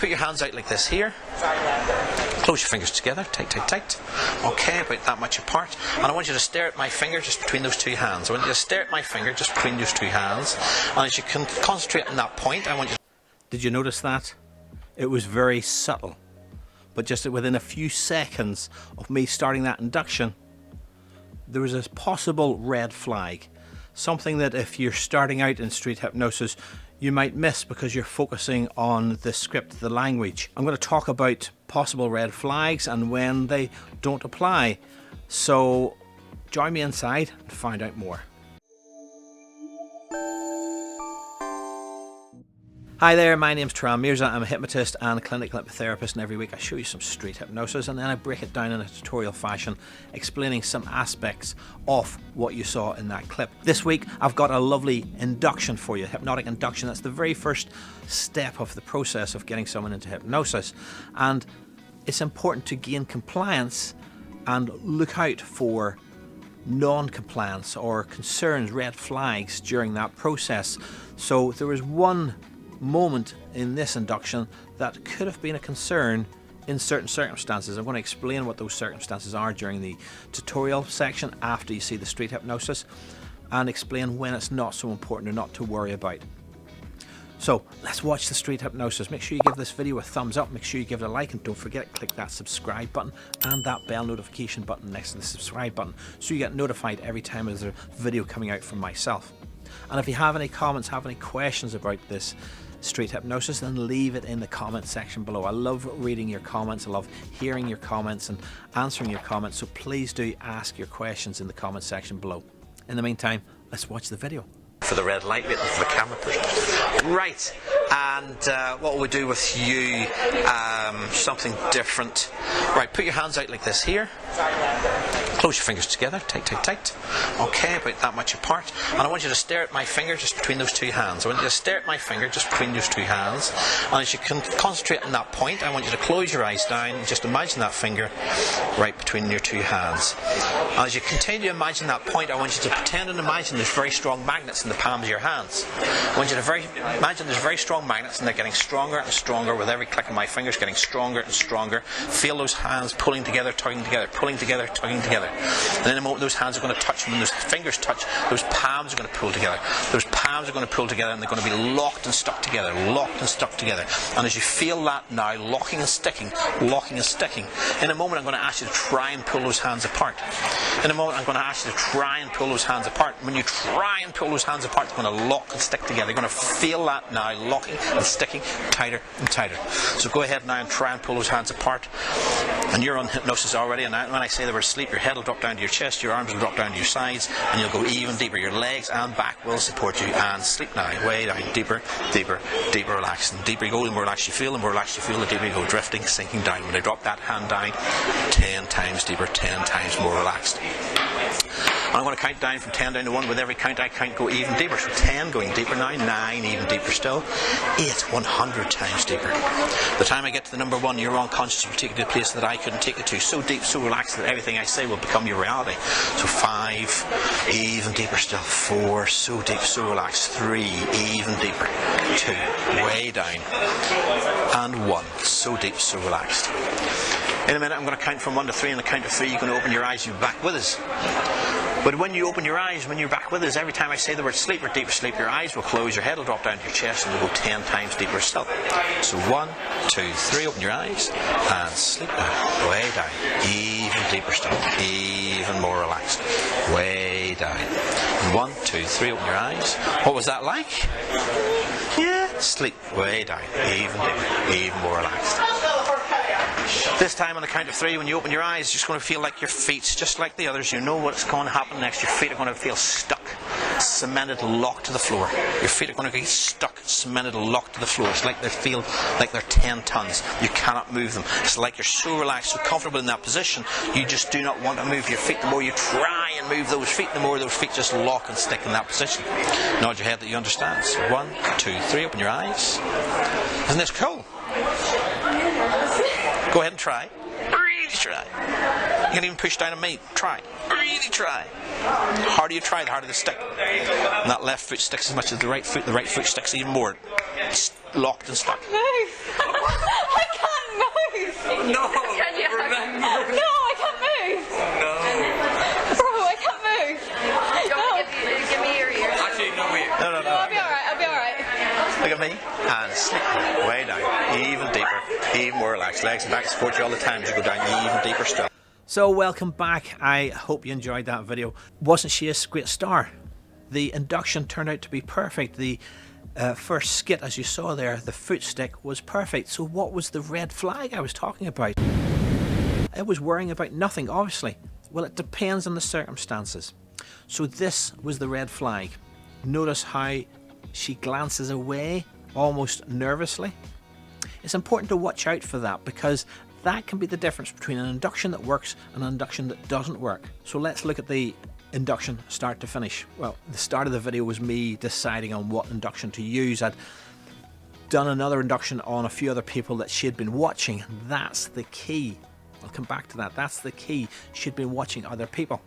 Right, put your hands out like this here. Close your fingers together, tight, tight, tight. Okay, about that much apart. And I want you to stare at my finger just between those two hands. I want you to stare at my finger just between those two hands. And as you can concentrate on that point, I want you to... Did you notice that? It was very subtle. But just within a few seconds of me starting that induction, there was a possible red flag. Something that if you're starting out in street hypnosis, you might miss because you're focusing on the script, the language. I'm going to talk about possible red flags and when they don't apply. So join me inside and find out more. Hi there, my name's Turan Mirza. I'm a hypnotist and a clinical hypnotherapist, and every week I show you some street hypnosis and then I break it down in a tutorial fashion, explaining some aspects of what you saw in that clip. This week I've got a lovely induction for you, hypnotic induction. That's the very first step of the process of getting someone into hypnosis, and it's important to gain compliance and look out for non-compliance or concerns, red flags during that process. So there was one moment in this induction that could have been a concern in certain circumstances. I'm going to explain what those circumstances are during the tutorial section after you see the street hypnosis, and explain when it's not so important or not to worry about. So let's watch the street hypnosis. Make sure you give this video a thumbs up, make sure you give it a like, and don't forget, click that subscribe button and that bell notification button next to the subscribe button so you get notified every time there's a video coming out from myself. And if you have any comments, have any questions about this street hypnosis, then leave it in the comment section below. I love reading your comments, I love hearing your comments and answering your comments, so please do ask your questions in the comment section below. In the meantime, let's watch the video. For the red light, waiting for the camera person. Right, and what will we do with you? Something different. Right, put your hands out like this here. Close your fingers together, tight, tight, tight. Okay, about that much apart. And I want you to stare at my finger just between those two hands. I want you to stare at my finger just between those two hands. And as you can concentrate on that point, I want you to close your eyes down and just imagine that finger right between your two hands. And as you continue to imagine that point, I want you to pretend and imagine there's very strong magnets in the palms of your hands. I want you to imagine there's very strong magnets, and they're getting stronger and stronger with every click of my fingers, getting stronger and stronger. Feel those hands pulling together, tugging together, pulling together, tugging together. And in a moment those hands are going to touch. When those fingers touch, those palms are going to pull together. Those palms are going to pull together, and they're going to be locked and stuck together, locked and stuck together. And as you feel that now, locking and sticking, in a moment I'm going to ask you to try and pull those hands apart. In a moment I'm going to ask you to try and pull those hands apart. When you try and pull those hands apart, they're going to lock and stick together. You're going to feel that now, locking and sticking tighter and tighter. So go ahead now and try and pull those hands apart. And you're on hypnosis already, and when I say the word sleep, your head will drop down to your chest, your arms will drop down to your sides, and you'll go even deeper. Your legs and back will support you, and sleep now, way down, deeper, deeper, deeper, relaxed. And deeper you go, the more relaxed you feel, the deeper you go, drifting, sinking down. When I drop that hand down, 10 times deeper, 10 times more relaxed. I'm going to count down from 10 down to 1. With every count I count, go even deeper. So 10 going deeper now, 9 even deeper still, 8 100 times deeper. The time I get to the number 1, your unconscious will take you to a place that I couldn't take you to. So deep, so relaxed that everything I say will become your reality. So 5, even deeper still. 4, so deep, so relaxed. 3, even deeper. 2, way down. And 1, so deep, so relaxed. In a minute I'm going to count from 1 to 3, and the count of 3 you're going to open your eyes, you're back with us. But when you open your eyes, when you're back with us, every time I say the word sleep or deeper sleep, your eyes will close, your head will drop down to your chest, and you'll go 10 times deeper still. So 1, 2, 3, open your eyes, and sleep now, way down, even deeper still, even more relaxed, way down. 1, 2, 3, open your eyes. What was that like? Yeah, sleep, way down, even deeper, even more relaxed. This time on the count of 3, when you open your eyes, you're just going to feel like your feet, just like the others, you know what's going to happen next. Your feet are going to feel stuck, cemented, locked to the floor. Your feet are going to get stuck, cemented, locked to the floor. It's like they feel like they're 10 tons. You cannot move them. It's like you're so relaxed, so comfortable in that position, you just do not want to move your feet. The more you try and move those feet, the more those feet just lock and stick in that position. Nod your head that you understand. So 1, 2, 3, open your eyes. Isn't this cool? Go ahead and try. Really try. You can even push down on me. Try. Really try. The harder you try, the harder they stick. And that left foot sticks as much as the right foot. The right foot sticks even more. It's locked and stuck. and slip way down, even deeper, even more relaxed. Legs and back support you all the time as you go down even deeper still. So welcome back. I hope you enjoyed that video. Wasn't she a great star? The induction turned out to be perfect. The first skit, as you saw there, the foot stick was perfect. So what was the red flag I was talking about? I was worrying about nothing, obviously. Well, it depends on the circumstances. So this was the red flag. Notice how she glances away almost nervously. It's important to watch out for that, because that can be the difference between an induction that works and an induction that doesn't work. So let's look at the induction start to finish. Well, the start of the video was me deciding on what induction to use. I'd done another induction on a few other people that she'd been watching. That's the key. I'll come back to that. That's the key. She'd been watching other people.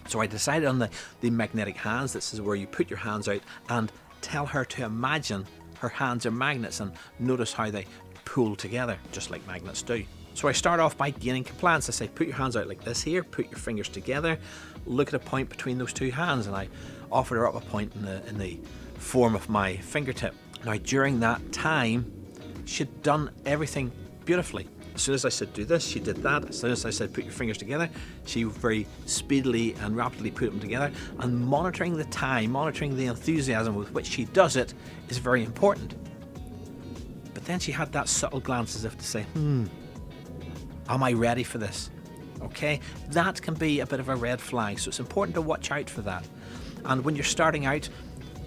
So I decided on the magnetic hands. This is where you put your hands out and tell her to imagine her hands are magnets and notice how they pull together, just like magnets do. So I start off by gaining compliance. I say, put your hands out like this here, put your fingers together, look at a point between those two hands, and I offered her up a point in the form of my fingertip. Now during that time, she'd done everything beautifully. As soon as I said do this, she did that. As soon as I said put your fingers together, she very speedily and rapidly put them together. And monitoring the time, monitoring the enthusiasm with which she does it is very important. But then she had that subtle glance as if to say, am I ready for this? Okay, that can be a bit of a red flag, so it's important to watch out for that. And when you're starting out,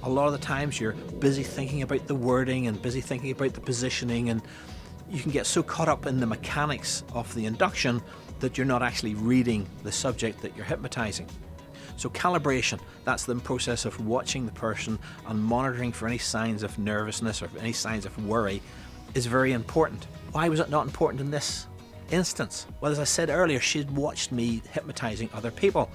a lot of the times you're busy thinking about the wording and busy thinking about the positioning, and you can get so caught up in the mechanics of the induction that you're not actually reading the subject that you're hypnotizing. So calibration, that's the process of watching the person and monitoring for any signs of nervousness or any signs of worry, is very important. Why was it not important in this instance? Well, as I said earlier, she'd watched me hypnotizing other people,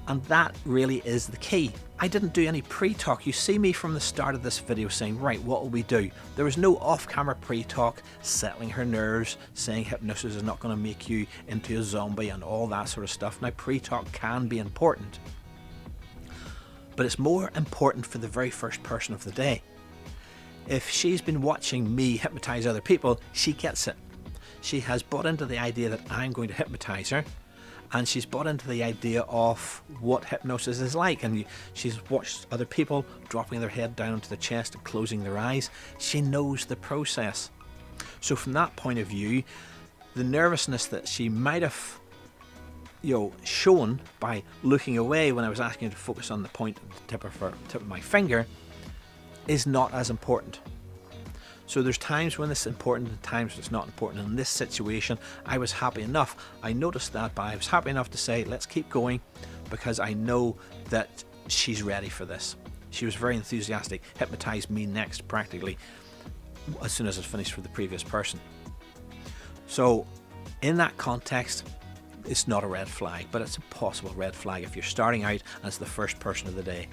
and that really is the key. I didn't do any pre-talk. You see me from the start of this video saying, right, what will we do? There was no off-camera pre-talk, settling her nerves, saying hypnosis is not going to make you into a zombie and all that sort of stuff. Now, pre-talk can be important, but it's more important for the very first person of the day. If she's been watching me hypnotize other people, she gets it. She has bought into the idea that I'm going to hypnotize her, and she's bought into the idea of what hypnosis is like, and she's watched other people dropping their head down onto the chest and closing their eyes. She knows the process. So from that point of view, the nervousness that she might have shown by looking away when I was asking her to focus on the point of the tip of my finger is not as important. So there's times when it's important and times when it's not important. In this situation, I was happy enough. I noticed that, but I was happy enough to say, let's keep going, because I know that she's ready for this. She was very enthusiastic, hypnotized me next practically as soon as I finished with the previous person. So in that context, it's not a red flag, but it's a possible red flag if you're starting out and it's the first person of the day.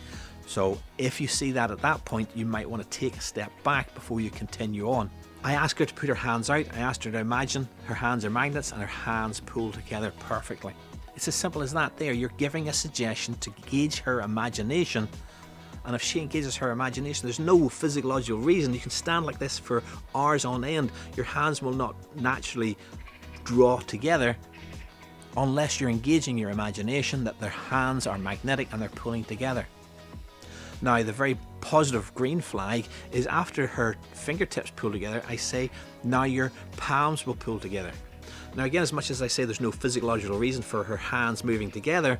So if you see that at that point, you might want to take a step back before you continue on. I asked her to put her hands out. I asked her to imagine her hands are magnets and her hands pull together perfectly. It's as simple as that there. You're giving a suggestion to gauge her imagination. And if she engages her imagination, there's no physiological reason. You can stand like this for hours on end. Your hands will not naturally draw together unless you're engaging your imagination that their hands are magnetic and they're pulling together. Now, the very positive green flag is after her fingertips pull together, I say, now your palms will pull together. Now again, as much as I say there's no physiological reason for her hands moving together,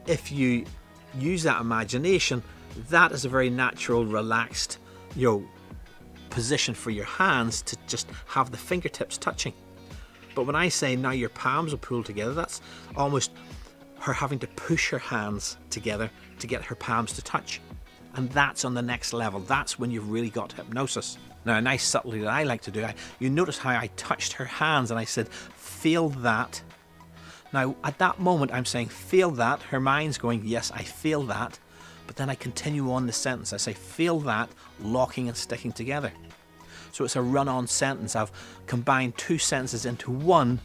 if you use that imagination, that is a very natural, relaxed, position for your hands to just have the fingertips touching. But when I say now your palms will pull together, that's almost her having to push her hands together to get her palms to touch. And that's on the next level. That's when you've really got hypnosis. Now, a nice subtlety that I like to do, you notice how I touched her hands and I said, feel that. Now, at that moment, I'm saying, feel that. Her mind's going, yes, I feel that. But then I continue on the sentence. I say, feel that, locking and sticking together. So it's a run-on sentence. I've combined two sentences into one.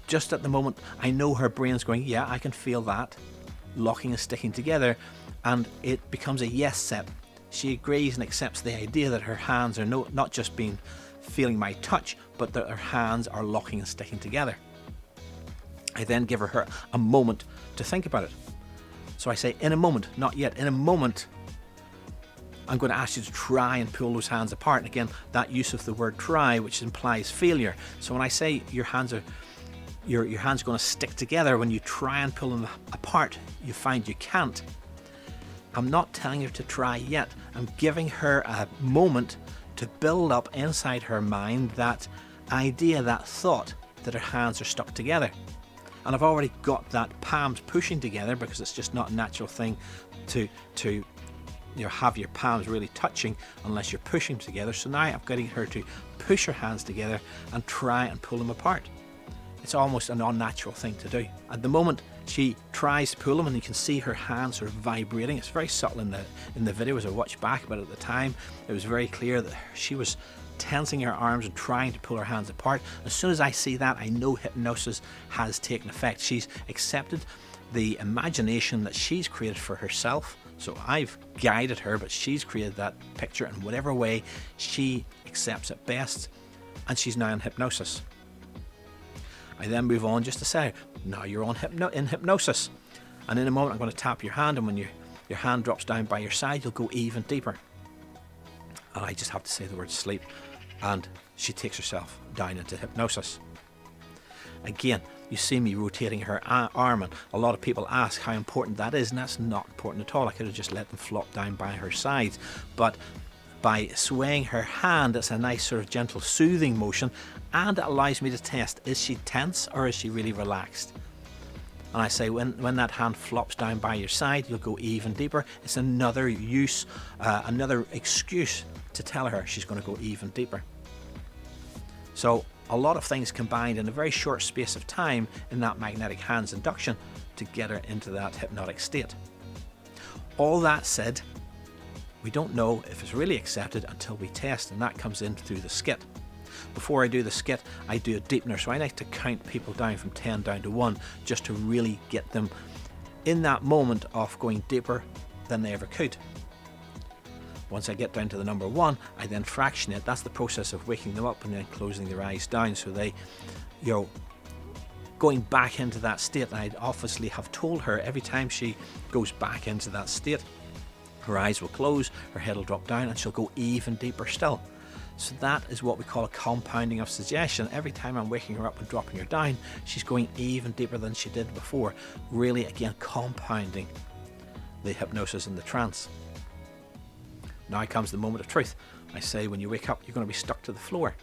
Just at the moment, I know her brain's going, yeah, I can feel that, locking and sticking together, and it becomes a yes set. she agrees and accepts the idea that her hands are not just feeling my touch, but that her hands are locking and sticking together. I then give her a moment to think about it. So I say, in a moment, not yet, in a moment, I'm going to ask you to try and pull those hands apart. And again, that use of the word try, which implies failure. So when I say your hands are going to stick together, when you try and pull them apart, you find you can't. I'm not telling her to try yet. I'm giving her a moment to build up inside her mind that idea, that thought that her hands are stuck together. And I've already got that palms pushing together, because it's just not a natural thing to have your palms really touching unless you're pushing together. So now I'm getting her to push her hands together and try and pull them apart. It's almost an unnatural thing to do. At the moment she tries to pull them, and you can see her hands sort of vibrating. It's very subtle in the video as I watch back, but at the time it was very clear that she was tensing her arms and trying to pull her hands apart. As soon as I see that, I know hypnosis has taken effect. She's accepted the imagination that she's created for herself. So I've guided her, but she's created that picture in whatever way she accepts it best, and she's now in hypnosis. I then move on just to say, now you're in hypnosis, and in a moment I'm going to tap your hand, and when your hand drops down by your side, you'll go even deeper. And I just have to say the word sleep, and she takes herself down into hypnosis. Again, you see me rotating her arm, and a lot of people ask how important that is, and that's not important at all. I could have just let them flop down by her sides, but by swaying her hand, it's a nice sort of gentle soothing motion, and it allows me to test, is she tense or is she really relaxed? And I say, when that hand flops down by your side, you'll go even deeper. It's another use, another excuse to tell her she's going to go even deeper. So a lot of things combined in a very short space of time in that magnetic hands induction to get her into that hypnotic state. All that said, we don't know if it's really accepted until we test, and that comes in through the skit. Before I do the skit, I do a deepener, so I like to count people down from 10 down to 1, just to really get them in that moment of going deeper than they ever could. Once I get down to the number 1, I then fractionate. That's the process of waking them up and then closing their eyes down, so they, going back into that state. And I obviously have told her every time she goes back into that state, her eyes will close, her head will drop down, and she'll go even deeper still. So that is what we call a compounding of suggestion. Every time I'm waking her up and dropping her down, she's going even deeper than she did before. Really, again, compounding the hypnosis and the trance. Now comes the moment of truth. I say, when you wake up, you're going to be stuck to the floor.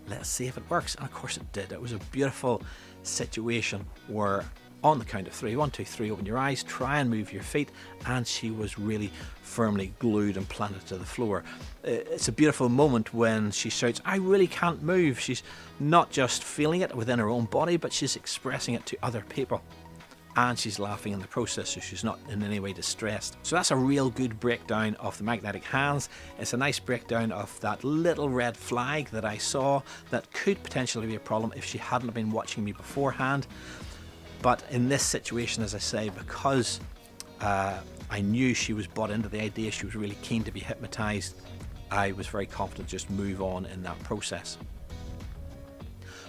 Let's see if it works. And of course it did. It was a beautiful situation where on the count of 3, 1, 2, 3, open your eyes, try and move your feet, and she was really firmly glued and planted to the floor. It's a beautiful moment when she shouts, I really can't move. She's not just feeling it within her own body, but she's expressing it to other people. And she's laughing in the process, so she's not in any way distressed. So that's a real good breakdown of the magnetic hands. It's a nice breakdown of that little red flag that I saw that could potentially be a problem if she hadn't been watching me beforehand. But in this situation, as I say, because I knew she was bought into the idea, she was really keen to be hypnotized, I was very confident to just move on in that process.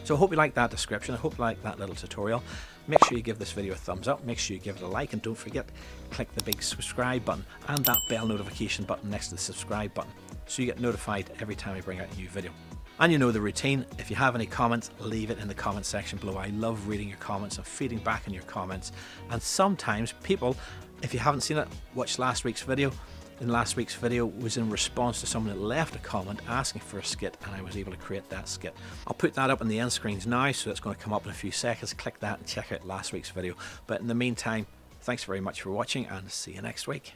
So I hope you like that description. I hope you like that little tutorial. Make sure you give this video a thumbs up, make sure you give it a like, and don't forget, click the big subscribe button and that bell notification button next to the subscribe button so you get notified every time I bring out a new video. And you know the routine. If you have any comments, leave it in the comment section below. I love reading your comments and feeding back on your comments. And sometimes people, if you haven't seen it, watch last week's video. In last week's video was in response to someone that left a comment asking for a skit, and I was able to create that skit. I'll put that up on the end screens now, so it's going to come up in a few seconds. Click that and check out last week's video. But in the meantime, thanks very much for watching, and see you next week.